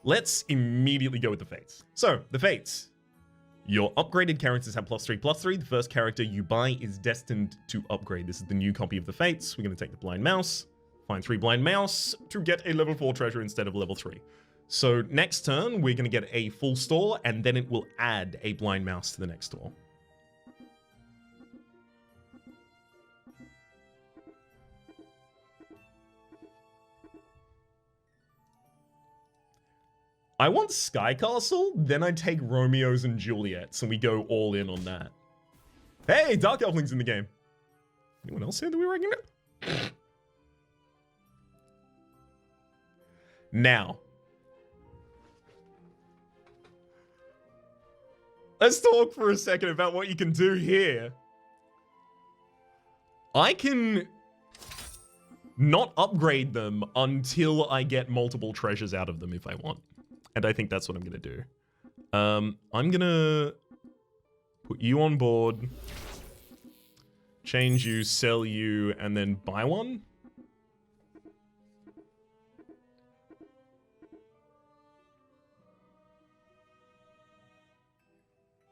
let's immediately go with the Fates. So, the Fates. Your upgraded characters have +3/+3. The first character you buy is destined to upgrade. This is the new copy of the Fates. We're going to take the Blind Mouse, find 3 Blind Mouse to get a level 4 treasure instead of level 3. So next turn, we're going to get a full store, and then it will add a Blind Mouse to the next store. I want Sky Castle, then I take Romeo's and Juliet's, and we go all in on that. Hey, Dark Elfling's in the game. Anyone else here that we recognize? Now. Let's talk for a second about what you can do here. I can not upgrade them until I get multiple treasures out of them if I want. And I think that's what I'm going to do. I'm going to put you on board, change you, sell you, and then buy one.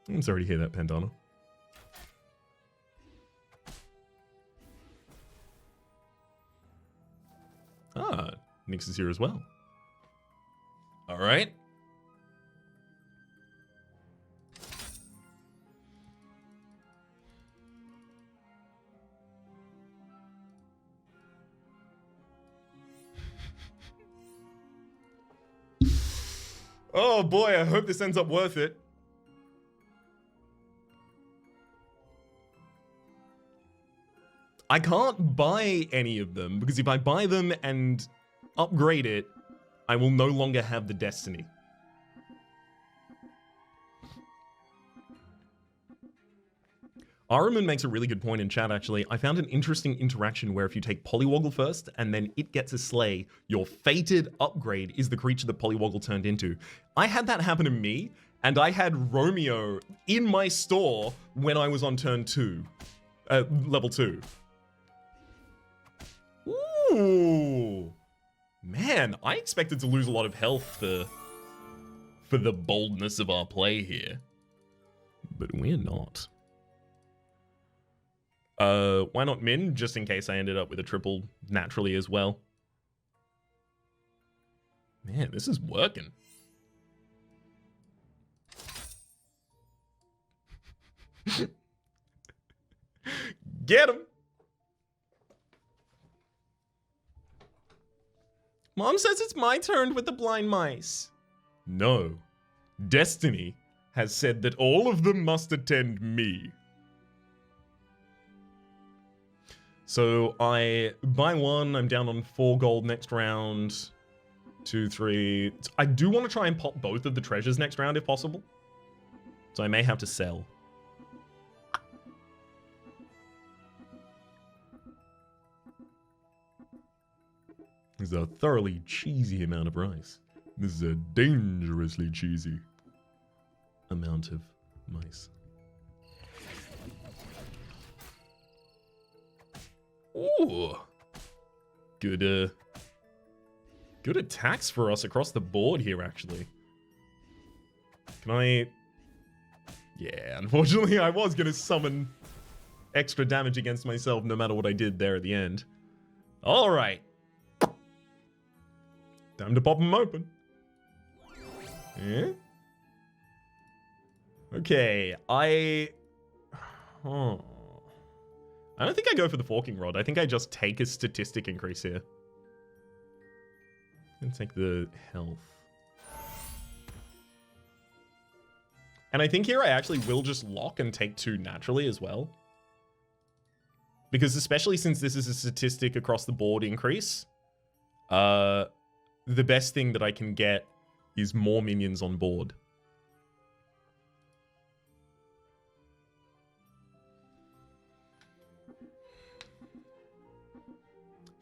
I'm sorry to hear that, Pandana. Ah, Nyx is here as well. All right. Oh boy, I hope this ends up worth it. I can't buy any of them because if I buy them and upgrade it, I will no longer have the destiny. Araman makes a really good point in chat, actually. I found an interesting interaction where if you take Polywoggle first and then it gets a slay, your fated upgrade is the creature that Polywoggle turned into. I had that happen to me, and I had Romeo in my store when I was on turn 2. Level 2. Ooh. Man, I expected to lose a lot of health for the boldness of our play here. But we're not. Why not Min? Just in case I ended up with a triple naturally as well. Man, this is working. Get him! Mom says it's my turn with the blind mice. No. Destiny has said that all of them must attend me. So I buy one, I'm down on 4 gold next round. 2, 3. I do want to try and pop both of the treasures next round if possible. So I may have to sell. This is a thoroughly cheesy amount of rice. This is a dangerously cheesy amount of mice. Ooh. Good attacks for us across the board here, actually. Can I... Yeah, unfortunately I was going to summon extra damage against myself no matter what I did there at the end. Alright. Time to pop them open. Yeah? Okay, I don't think I go for the forking rod. I think I just take a statistic increase here. And take the health. And I think here I actually will just lock and take 2 naturally as well. Because especially since this is a statistic across the board increase, the best thing that I can get is more minions on board.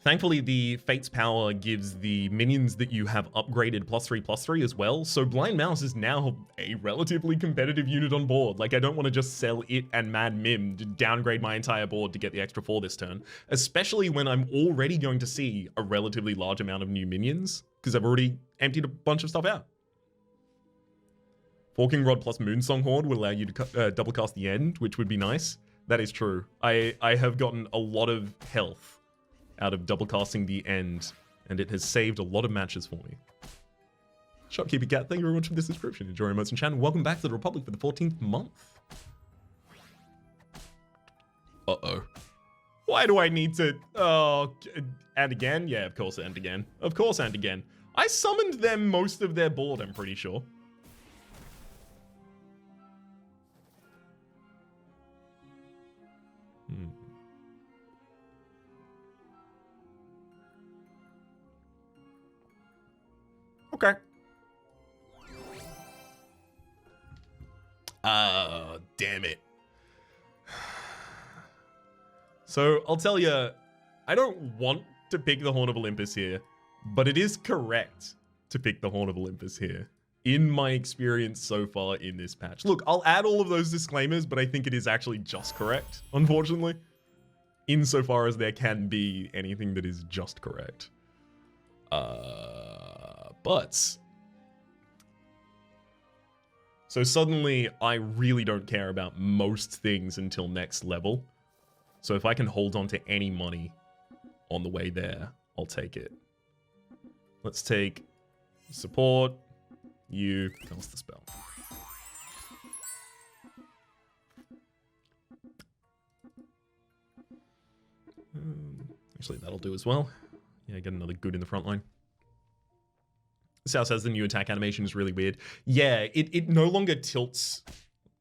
Thankfully, the Fate's power gives the minions that you have upgraded +3/+3 as well, so Blind Mouse is now a relatively competitive unit on board. Like, I don't want to just sell it and Mad Mim to downgrade my entire board to get the extra 4 this turn, especially when I'm already going to see a relatively large amount of new minions, because I've already emptied a bunch of stuff out. Forking Rod plus Moonsong Horde will allow you to double cast the end, which would be nice. That is true. I have gotten a lot of health out of double casting the end, and it has saved a lot of matches for me. Shopkeeper Cat, thank you very much for this description. Enjoy your emotes and channel. Welcome back to the Republic for the 14th month. Uh-oh. Why do I need to... Oh, and again? Yeah, of course, and again. Of course, and again. I summoned them most of their board, I'm pretty sure. Okay. Damn it. So, I'll tell you, I don't want to pick the Horn of Olympus here, but it is correct to pick the Horn of Olympus here, in my experience so far in this patch. Look, I'll add all of those disclaimers, but I think it is actually just correct, unfortunately, insofar as there can be anything that is just correct. But... So suddenly, I really don't care about most things until next level. So if I can hold on to any money on the way there, I'll take it. Let's take support. You cast the spell. Actually, that'll do as well. Yeah, get another good in the front line. Sao says the new attack animation is really weird. Yeah, it no longer tilts...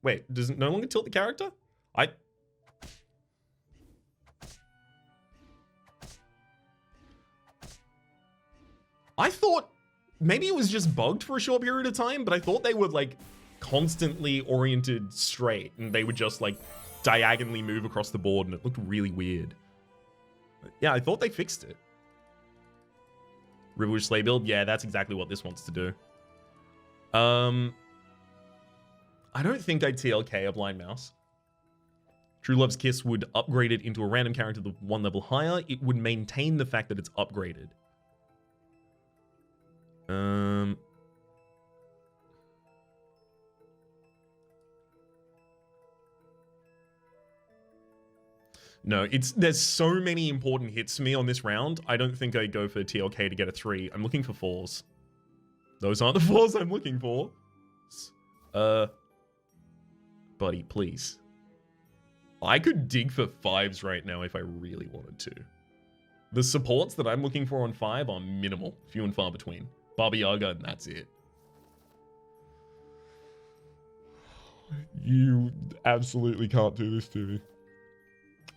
Wait, does it no longer tilt the character? I thought maybe it was just bugged for a short period of time, but I thought they were like constantly oriented straight and they would just like diagonally move across the board and it looked really weird. Yeah, I thought they fixed it. Riverwish Slay build? Yeah, that's exactly what this wants to do. I don't think I'd TLK a Blind Mouse. True Love's Kiss would upgrade it into a random character the one level higher. It would maintain the fact that it's upgraded. No, there's so many important hits to me on this round. I don't think I'd go for TLK to get a 3. I'm looking for 4s. Those aren't the 4s I'm looking for. Buddy, please. I could dig for 5s right now if I really wanted to. The supports that I'm looking for on 5 are minimal, few and far between. Baba Yaga, and that's it. You absolutely can't do this to me.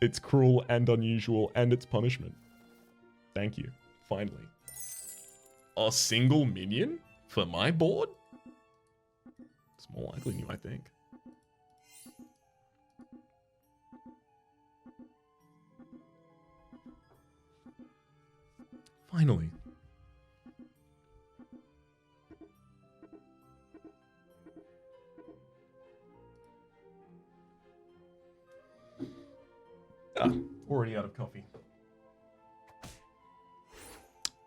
It's cruel and unusual, and it's punishment. Thank you. Finally. A single minion for my board? It's more likely than you, I think. Finally. Already out of coffee.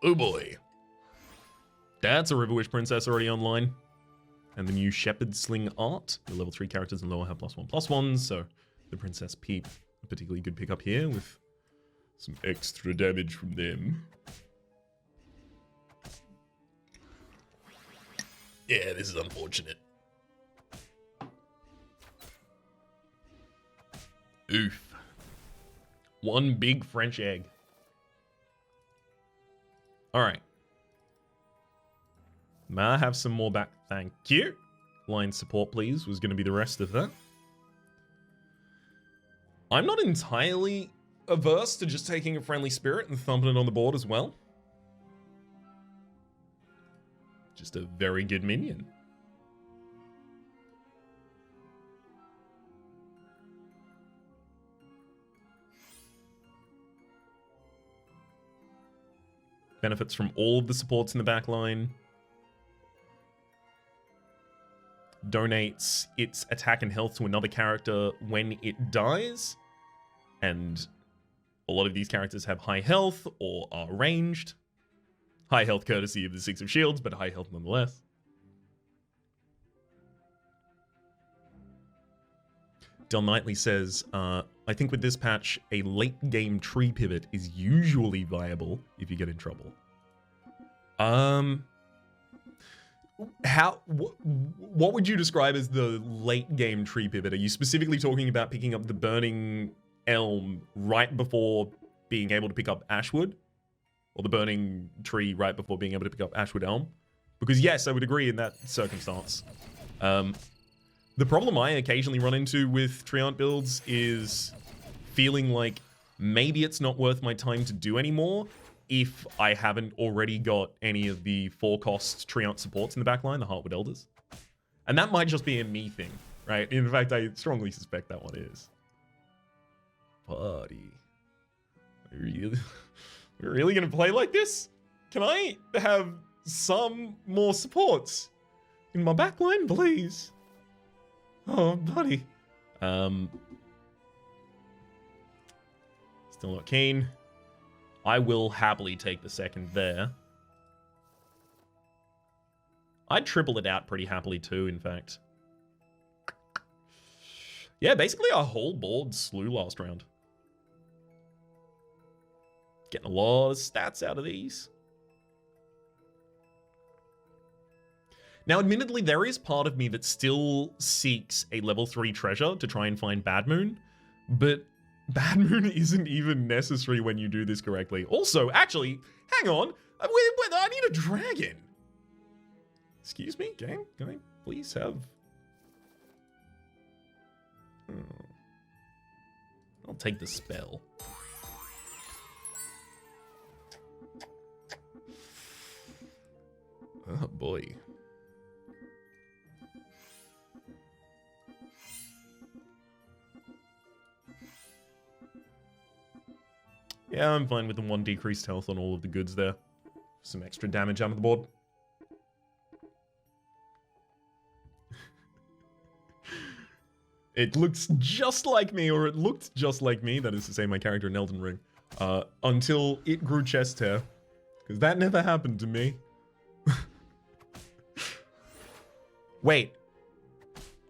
Oh boy. That's a Riverwish Princess already online. And the new Shepherd Sling art. The level 3 characters and lower have +1/+1, so the Princess Peep, a particularly good pickup here with some extra damage from them. Yeah, this is unfortunate. Oof. One big French egg. Alright. May I have some more back? Thank you. Line support, please, was going to be the rest of that. I'm not entirely averse to just taking a Friendly Spirit and thumping it on the board as well. Just a very good minion. Benefits from all of the supports in the back line. Donates its attack and health to another character when it dies. And a lot of these characters have high health or are ranged. High health courtesy of the 6 of Shields, but high health nonetheless. Del Knightley says, I think with this patch, a late game tree pivot is usually viable if you get in trouble. What would you describe as the late game tree pivot? Are you specifically talking about picking up the burning elm right before being able to pick up Ashwood? Or the burning tree right before being able to pick up Ashwood Elm? Because yes, I would agree in that circumstance. The problem I occasionally run into with Treant builds is feeling like maybe it's not worth my time to do anymore if I haven't already got any of the 4-cost Treant supports in the backline, the Heartwood Elders. And that might just be a me thing, right? In fact, I strongly suspect that one is. Buddy. We're really gonna play like this? Can I have some more supports in my backline, please? Oh, buddy. Still not keen. I will happily take the second there. I'd triple it out pretty happily too, in fact. Yeah, basically our whole board slew last round. Getting a lot of stats out of these. Now, admittedly, there is part of me that still seeks a level 3 treasure to try and find Bad Moon, but Bad Moon isn't even necessary when you do this correctly. Also, actually, hang on. I need a dragon. Excuse me, game? Can I please have... I'll take the spell. Oh boy. Yeah, I'm fine with the 1 decreased health on all of the goods there. Some extra damage out of the board. It looks just like me, or it looked just like me, that is to say my character in Elden Ring, until it grew chest hair. Because that never happened to me. Wait.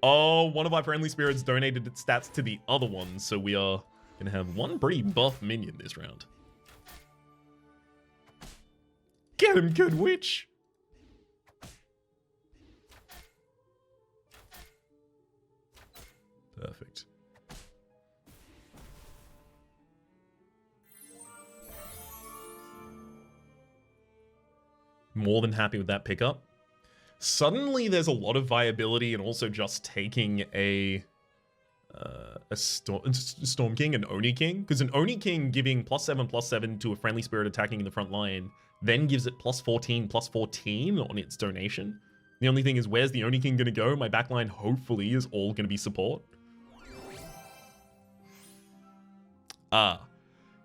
Oh, one of our friendly spirits donated its stats to the other one, so we are gonna have one pretty buff minion this round. Get him, good witch! Perfect. More than happy with that pickup. Suddenly there's a lot of viability and also just taking a Storm King, an Oni King, because an Oni King giving +7/+7 to a friendly spirit attacking in the front line then gives it +14/+14 on its donation. The only thing is, where's the Oni King gonna go? My backline hopefully is all gonna be support.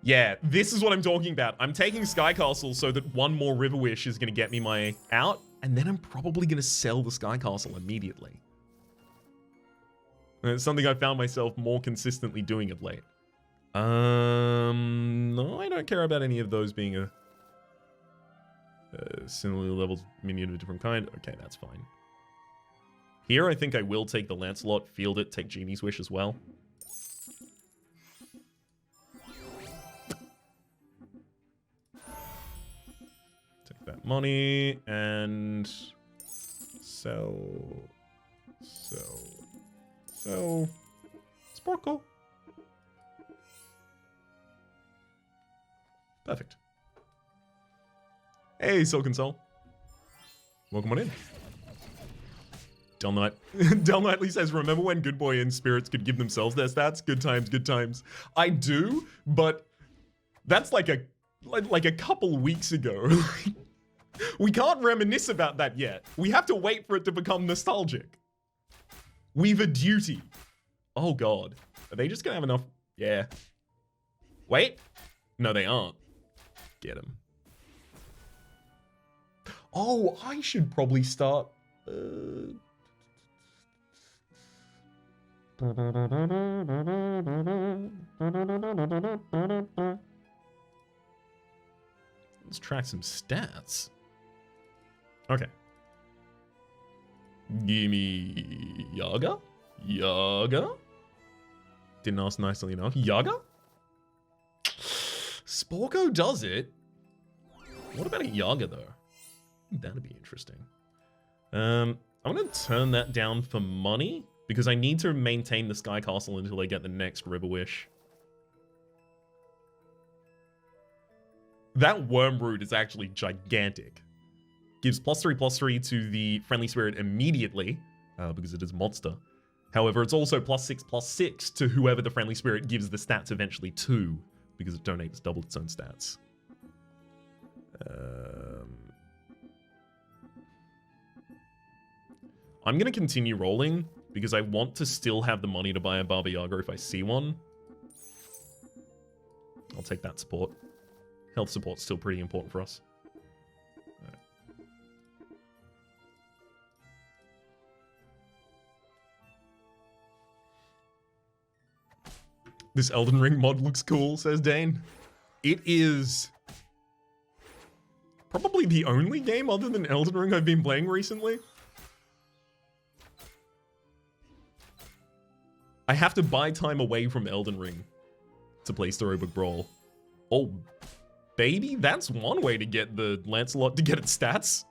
Yeah, this is what I'm talking about. I'm taking Sky Castle so that one more River Wish is gonna get me my out, and then I'm probably gonna sell the Sky Castle immediately. And it's something I found myself more consistently doing of late. No, I don't care about any of those being a similarly leveled minion of a different kind. Okay, that's fine. Here, I think I will take the Lancelot, field it, take Genie's Wish as well. Take that money and sell. Sparkle. Perfect. Hey, Silken Soul. Welcome on in. Del Knightley says, remember when Good Boy and Spirits could give themselves their stats? Good times, good times. I do, but that's like a couple weeks ago. We can't reminisce about that yet. We have to wait for it to become nostalgic. We've a duty. Oh god. Are they just gonna have enough? Yeah. Wait. No, they aren't. Get him. Oh, I should probably start... Let's track some stats. Okay. Gimme Yaga? Yaga? Didn't ask nicely enough. Yaga? Sporko does it. What about a Yaga, though? That'd be interesting. I'm going to turn that down for money, because I need to maintain the Sky Castle until I get the next River Wish. That Worm Root is actually gigantic. Gives +3/+3 to the Friendly Spirit immediately, because it is a monster. However, it's also +6/+6 to whoever the Friendly Spirit gives the stats eventually to, because it donates double its own stats. I'm going to continue rolling, because I want to still have the money to buy a Baba Yaga if I see one. I'll take that support. Health support's still pretty important for us. Right. This Elden Ring mod looks cool, says Dane. It is probably the only game other than Elden Ring I've been playing recently. I have to buy time away from Elden Ring to play Storybook Brawl. Oh, baby, that's one way to get the Lancelot to get its stats.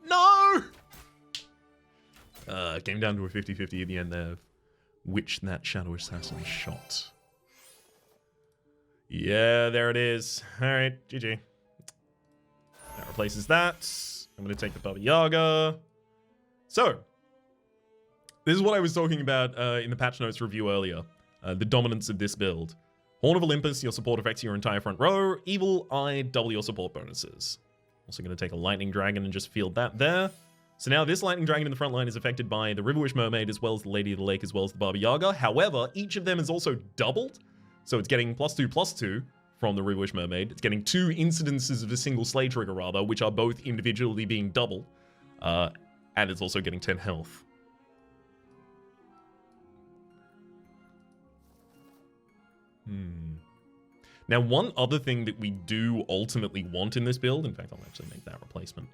No! Came down to a 50-50 at the end there. Which that Shadow Assassin shot. Yeah, there it is. Alright, GG. That replaces that. I'm going to take the Baba Yaga. So, this is what I was talking about in the patch notes review earlier. The dominance of this build. Horn of Olympus, your support affects your entire front row. Evil Eye, double your support bonuses. Also going to take a Lightning Dragon and just field that there. So now this Lightning Dragon in the front line is affected by the River Wish Mermaid as well as the Lady of the Lake as well as the Baba Yaga. However, each of them is also doubled. So it's getting +2/+2 from the River Wish Mermaid. It's getting 2 incidences of a single Slay Trigger rather, which are both individually being doubled. And it's also getting 10 health. Now, one other thing that we do ultimately want in this build, in fact, I'll actually make that replacement.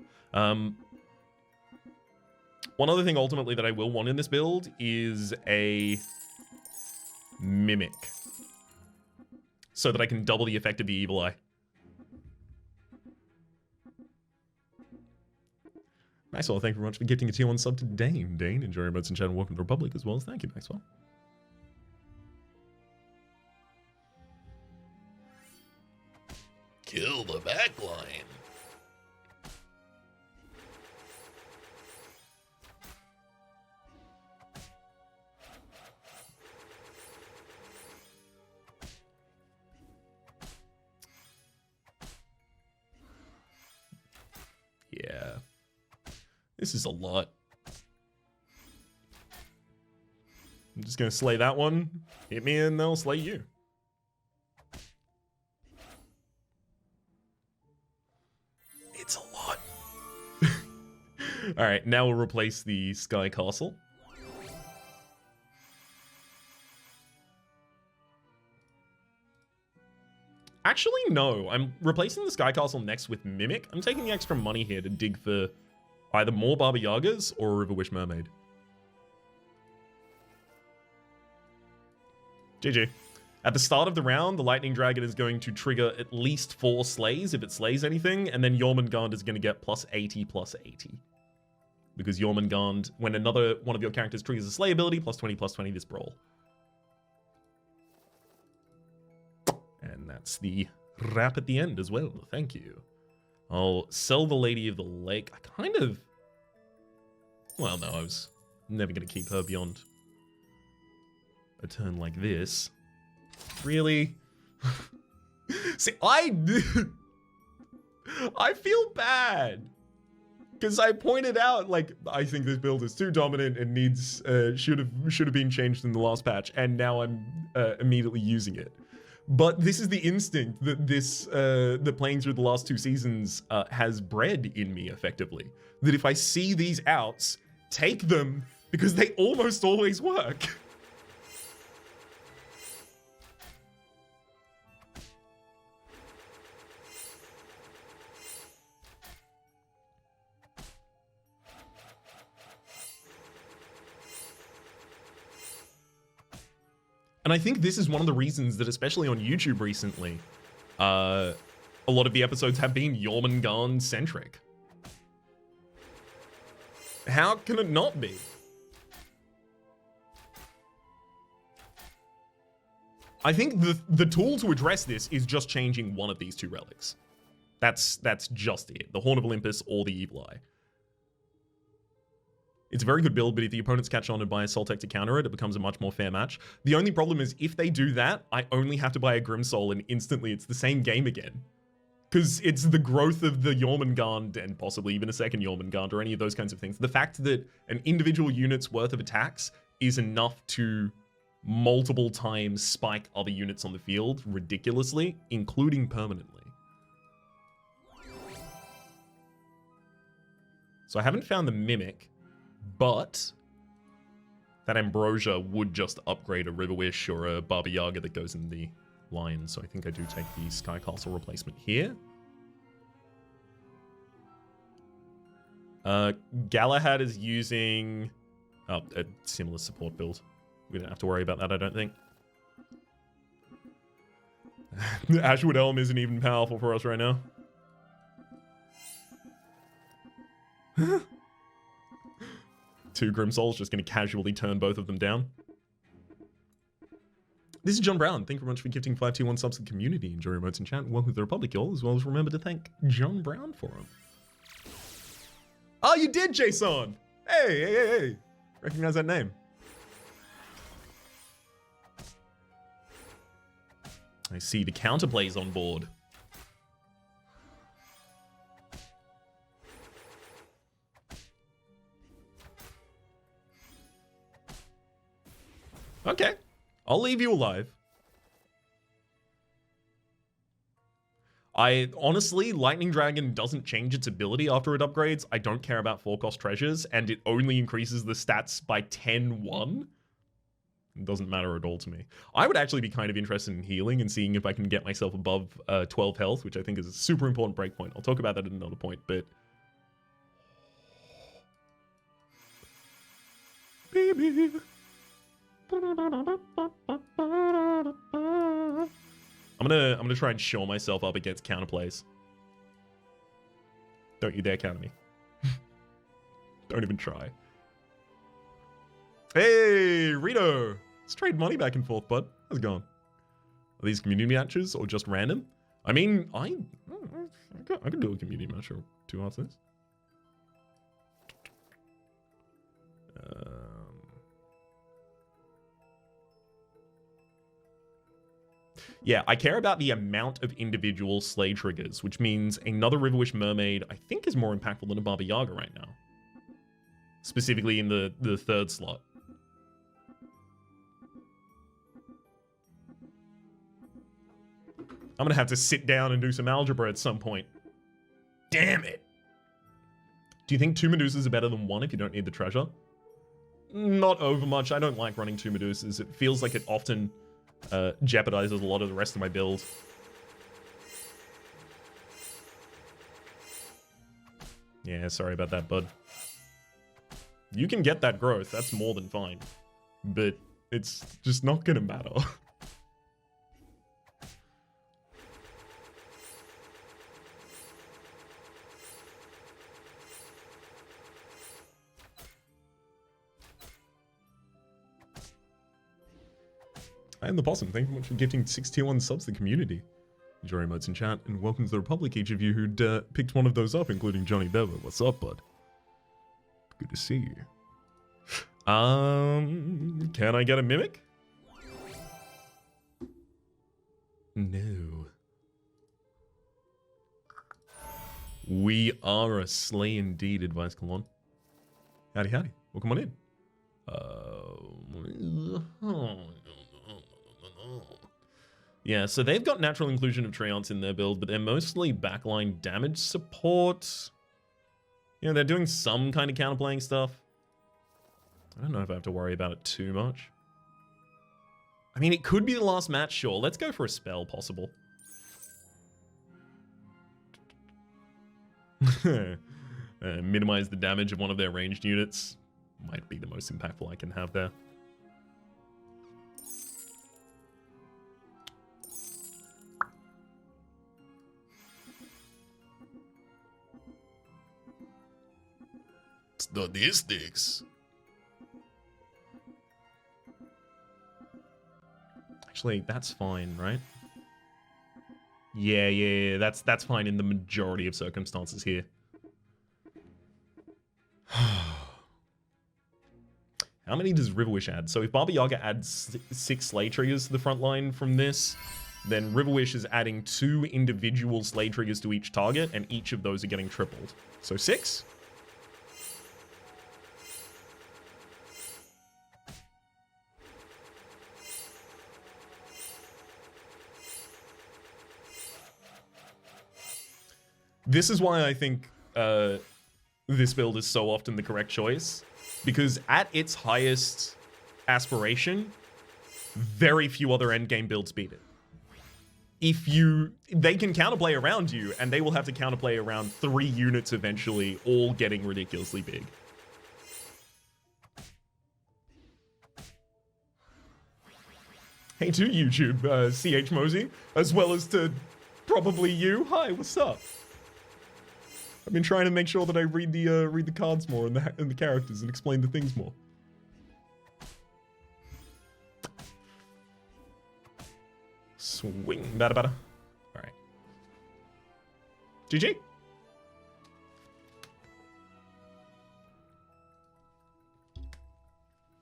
One other thing ultimately that I will want in this build is a Mimic. So that I can double the effect of the Evil Eye. Maxwell, thank you very much for gifting a tier 1 sub to Dane. Dane, enjoy your modes in chat and welcome to the Republic as well as thank you, Maxwell. Kill the backline. Yeah. This is a lot. I'm just going to slay that one. Hit me and they'll slay you. It's a lot. Alright, now we'll replace the Sky Castle. Actually, no. I'm replacing the Sky Castle next with Mimic. I'm taking the extra money here to dig for either more Baba Yagas or a River Wish Mermaid. GG. At the start of the round, the Lightning Dragon is going to trigger at least 4 slays if it slays anything, and then Jormungand is going to get +80/+80. Because Jormungand, when another one of your characters triggers a slay ability, +20/+20 this brawl. And that's the wrap at the end as well. Thank you. I'll sell the Lady of the Lake. I kind of... Well, no, I was never going to keep her beyond a turn like this. Really? See, I feel bad. Because I pointed out, like, I think this build is too dominant and needs, should have been changed in the last patch, and now I'm immediately using it. But this is the instinct that that playing through the last 2 seasons has bred in me, effectively. That if I see these outs, take them, because they almost always work. And I think this is one of the reasons that, especially on YouTube recently, a lot of the episodes have been Jormungand-centric. How can it not be? I think the tool to address this is just changing one of these two relics. That's just it. The Horn of Olympus or the Evil Eye. It's a very good build, but if the opponents catch on and buy a Soltec to counter it, it becomes a much more fair match. The only problem is if they do that, I only have to buy a Grimsoul and instantly it's the same game again. Because it's the growth of the Jormungand and possibly even a second Jormungand or any of those kinds of things. The fact that an individual unit's worth of attacks is enough to multiple times spike other units on the field ridiculously, including permanently. So I haven't found the Mimic, but that Ambrosia would just upgrade a River Wish or a Baba Yaga that goes in the Lion. So I think I do take the Sky Castle replacement here. Galahad is using a similar support build. We don't have to worry about that, I don't think. Ashwood Elm isn't even powerful for us right now. Two Grimsouls just going to casually turn both of them down. This is John Brown. Thank you very much for gifting 521 subs to the community. Enjoy your emotes in chat. Welcome to the Republic, y'all, as well as remember to thank John Brown for him. Oh, you did, Jason! Hey. Recognize that name. I see the counterplays on board. Okay, I'll leave you alive. Honestly, Lightning Dragon doesn't change its ability after it upgrades. I don't care about 4-cost treasures, and it only increases the stats by 10-1. It doesn't matter at all to me. I would actually be kind of interested in healing and seeing if I can get myself above 12 health, which I think is a super important breakpoint. I'll talk about that at another point, but... Baby... I'm gonna try and shore myself up against counterplays. Don't you dare counter me. Don't even try. Hey, Rito! Let's trade money back and forth, bud. How's it going? Are these community matches or just random? I mean, I could do a community match or two after this. Yeah, I care about the amount of individual Slay triggers, which means another Riverwish Mermaid, I think, is more impactful than a Baba Yaga right now. Specifically in the third slot. I'm gonna have to sit down and do some algebra at some point. Damn it! Do you think 2 Medusas are better than 1 if you don't need the treasure? Not over much. I don't like running 2 Medusas. It feels like it often... jeopardizes a lot of the rest of my build. Yeah, sorry about that, bud. You can get that growth, that's more than fine. But it's just not gonna matter. I am the Possum. Thank you very much for gifting 6 tier 1 subs to the community. Enjoy your emotes in chat, and welcome to the Republic, each of you who'd picked one of those up, including Johnny Bever. What's up, bud? Good to see you. Can I get a Mimic? No. We are a slay indeed, advice Kalon. Howdy, howdy. Welcome on in. Yeah, so they've got natural inclusion of Treants in their build, but they're mostly backline damage support. You know, they're doing some kind of counterplaying stuff. I don't know if I have to worry about it too much. I mean, it could be the last match, sure. Let's go for a spell, possible. Minimize the damage of one of their ranged units. Might be the most impactful I can have there. Statistics. Actually, that's fine, right? Yeah, that's fine in the majority of circumstances here. How many does Riverwish add? So if Baba Yaga adds 6 Slay triggers to the front line from this, then Riverwish is adding 2 individual Slay triggers to each target, and each of those are getting tripled. So 6? This is why I think this build is so often the correct choice, because at its highest aspiration, very few other endgame builds beat it. They can counterplay around you, and they will have to counterplay around 3 units eventually, all getting ridiculously big. Hey to YouTube, CH Mosey, as well as to probably you. Hi, what's up? I've been trying to make sure that I read the cards more and the characters and explain the things more. Swing, bada bada. All right. GG.